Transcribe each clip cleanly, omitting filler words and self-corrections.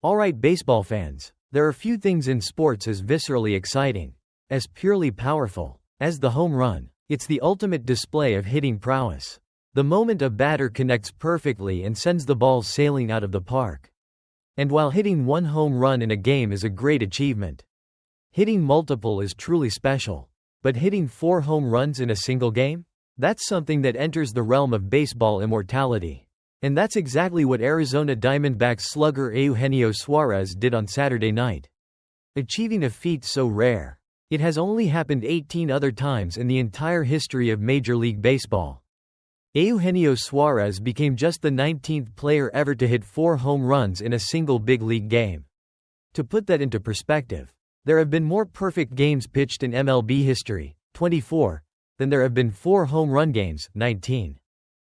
Alright, baseball fans, there are few things in sports as viscerally exciting, as purely powerful, as the home run. It's the ultimate display of hitting prowess. The moment a batter connects perfectly and sends the ball sailing out of the park. And while hitting one home run in a game is a great achievement, hitting multiple is truly special. But hitting 4 home runs in a single game? That's something that enters the realm of baseball immortality. And that's exactly what Arizona Diamondbacks slugger Eugenio Suárez did on Saturday night. Achieving a feat so rare, it has only happened 18 other times in the entire history of Major League Baseball. Eugenio Suárez became just the 19th player ever to hit 4 home runs in a single big league game. To put that into perspective, there have been more perfect games pitched in MLB history, 24, than there have been 4 home run games, 19.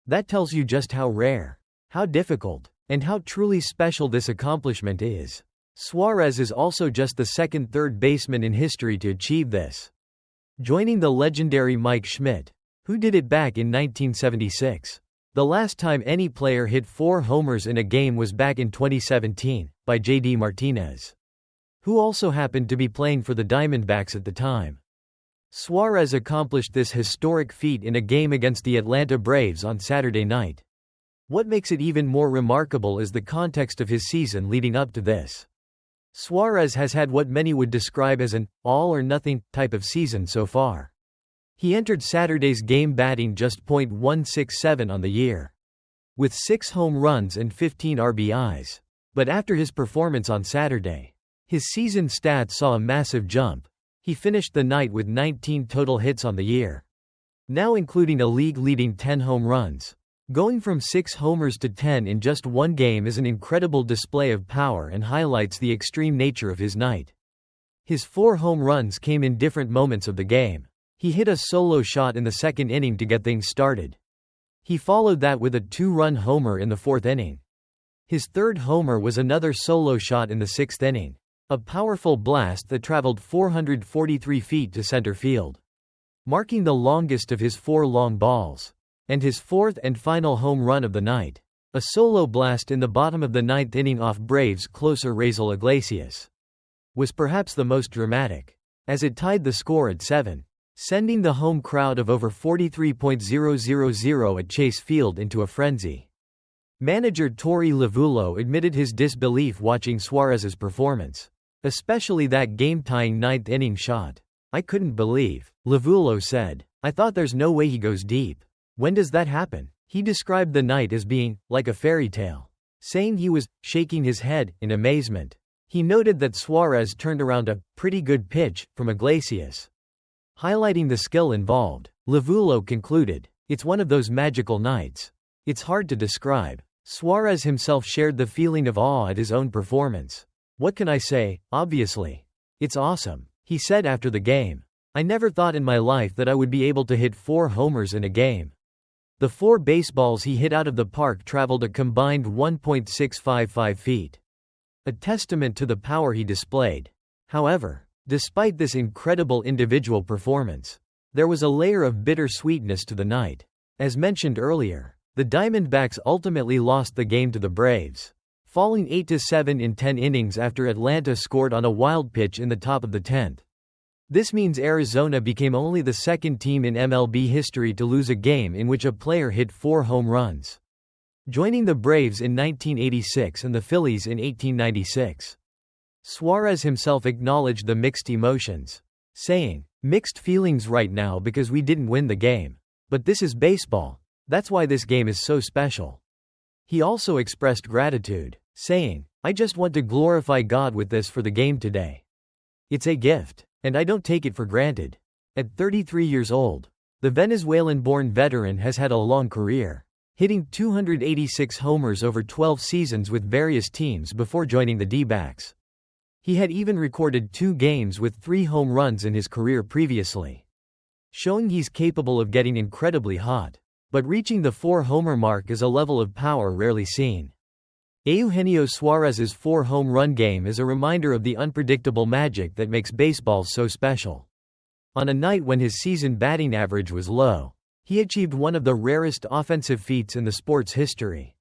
That tells you just how rare, how difficult, and how truly special this accomplishment is. Suarez is also just the second third baseman in history to achieve this, joining the legendary Mike Schmidt, who did it back in 1976. The last time any player hit 4 homers in a game was back in 2017, by J.D. Martinez, who also happened to be playing for the Diamondbacks at the time. Suarez accomplished this historic feat in a game against the Atlanta Braves on Saturday night. What makes it even more remarkable is the context of his season leading up to this. Suarez has had what many would describe as an all-or-nothing type of season so far. He entered Saturday's game batting just .167 on the year, with 6 home runs and 15 RBIs. But after his performance on Saturday, his season stats saw a massive jump. He finished the night with 19 total hits on the year, now including a league-leading 10 home runs. Going from 6 homers to 10 in just one game is an incredible display of power and highlights the extreme nature of his night. His 4 home runs came in different moments of the game. He hit a solo shot in the second inning to get things started. He followed that with a 2-run homer in the 4th inning. His 3rd homer was another solo shot in the 6th inning. A powerful blast that traveled 443 feet to center field, marking the longest of his 4 long balls. And his 4th and final home run of the night, a solo blast in the bottom of the 9th inning off Braves closer Raisel Iglesias, was perhaps the most dramatic, as it tied the score at 7, sending the home crowd of over 43,000 at Chase Field into a frenzy. Manager Torey Lovullo admitted his disbelief watching Suarez's performance, especially that game-tying 9th inning shot. "I couldn't believe," Lovullo said. "I thought there's no way he goes deep. When does that happen?" He described the night as being like a fairy tale, saying he was shaking his head in amazement. He noted that Suarez turned around a pretty good pitch from Iglesias, highlighting the skill involved. Lovullo concluded, "It's one of those magical nights. It's hard to describe." Suarez himself shared the feeling of awe at his own performance. "What can I say? Obviously, it's awesome," he said after the game. "I never thought in my life that I would be able to hit 4 homers in a game." The 4 baseballs he hit out of the park traveled a combined 1.655 feet. A testament to the power he displayed. However, despite this incredible individual performance, there was a layer of bitter sweetness to the night. As mentioned earlier, the Diamondbacks ultimately lost the game to the Braves, falling 8-7 in 10 innings after Atlanta scored on a wild pitch in the top of the 10th. This means Arizona became only the second team in MLB history to lose a game in which a player hit 4 home runs, joining the Braves in 1986 and the Phillies in 1896. Suarez himself acknowledged the mixed emotions, saying, "Mixed feelings right now because we didn't win the game. But this is baseball. That's why this game is so special." He also expressed gratitude, saying, "I just want to glorify God with this for the game today. It's a gift, and I don't take it for granted." At 33 years old, the Venezuelan-born veteran has had a long career, hitting 286 homers over 12 seasons with various teams before joining the Dbacks. He had even recorded 2 games with 3 home runs in his career previously, showing he's capable of getting incredibly hot. But reaching the 4-homer mark is a level of power rarely seen. Eugenio Suárez's 4-home run game is a reminder of the unpredictable magic that makes baseball so special. On a night when his season batting average was low, he achieved one of the rarest offensive feats in the sport's history,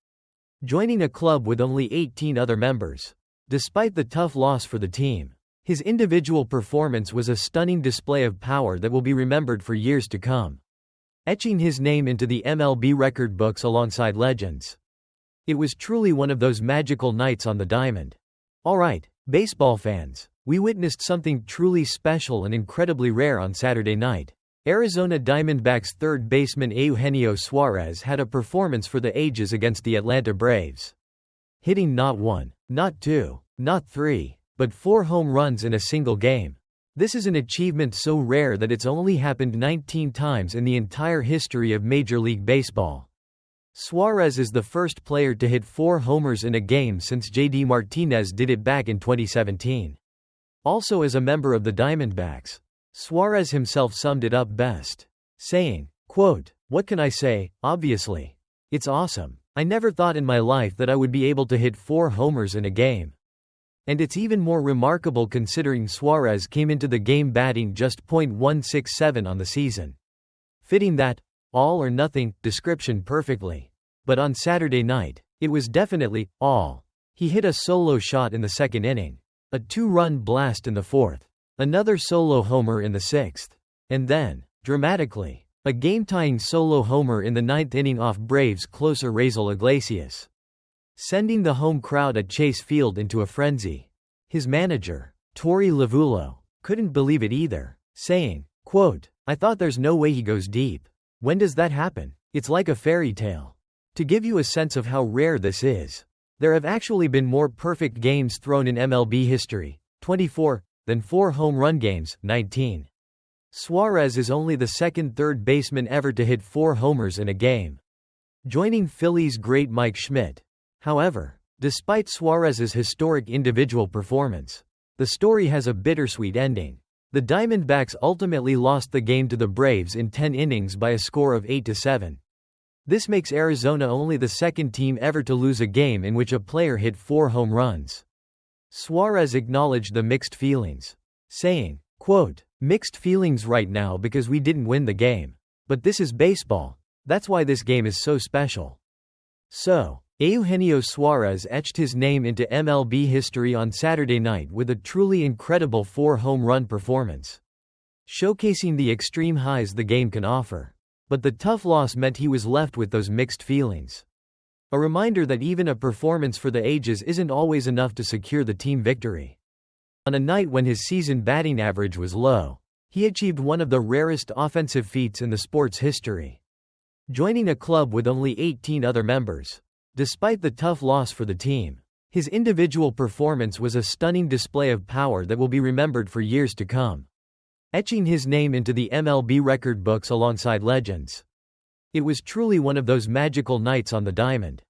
joining a club with only 18 other members. Despite the tough loss for the team, his individual performance was a stunning display of power that will be remembered for years to come, etching his name into the MLB record books alongside legends. It was truly one of those magical nights on the diamond. Alright, baseball fans, we witnessed something truly special and incredibly rare on Saturday night. Arizona Diamondbacks third baseman Eugenio Suárez had a performance for the ages against the Atlanta Braves, hitting not 1, not 2, not 3, but 4 home runs in a single game. This is an achievement so rare that it's only happened 19 times in the entire history of Major League Baseball. Suarez is the first player to hit 4 homers in a game since J.D. Martinez did it back in 2017. Also, as a member of the Diamondbacks, Suarez himself summed it up best, saying, quote, "What can I say? Obviously. It's awesome. I never thought in my life that I would be able to hit 4 homers in a game. And it's even more remarkable considering Suarez came into the game batting just .167 on the season, fitting that all or nothing description perfectly. But on Saturday night, it was definitely all. He hit a solo shot in the second inning, a 2-run blast in the fourth, another solo homer in the sixth, and then, dramatically, a game-tying solo homer in the ninth inning off Braves closer Raisel Iglesias, sending the home crowd at Chase Field into a frenzy. His manager, Torey Lovullo, couldn't believe it either, saying, quote, "I thought there's no way he goes deep. When does that happen? It's like a fairy tale." To give you a sense of how rare this is, there have actually been more perfect games thrown in MLB history, 24, than 4 home run games, 19. Suarez is only the second third baseman ever to hit 4 homers in a game, joining Phillies great Mike Schmidt. However, despite Suarez's historic individual performance, the story has a bittersweet ending. The Diamondbacks ultimately lost the game to the Braves in 10 innings by a score of 8-7. This makes Arizona only the second team ever to lose a game in which a player hit 4 home runs. Suarez acknowledged the mixed feelings, saying, quote, "Mixed feelings right now because we didn't win the game. But this is baseball. That's why this game is so special." So, Eugenio Suárez etched his name into MLB history on Saturday night with a truly incredible 4 home run performance, showcasing the extreme highs the game can offer. But the tough loss meant he was left with those mixed feelings. A reminder that even a performance for the ages isn't always enough to secure the team victory. On a night when his season batting average was low, he achieved one of the rarest offensive feats in the sport's history, joining a club with only 18 other members. Despite the tough loss for the team, his individual performance was a stunning display of power that will be remembered for years to come, etching his name into the MLB record books alongside legends. It was truly one of those magical nights on the diamond.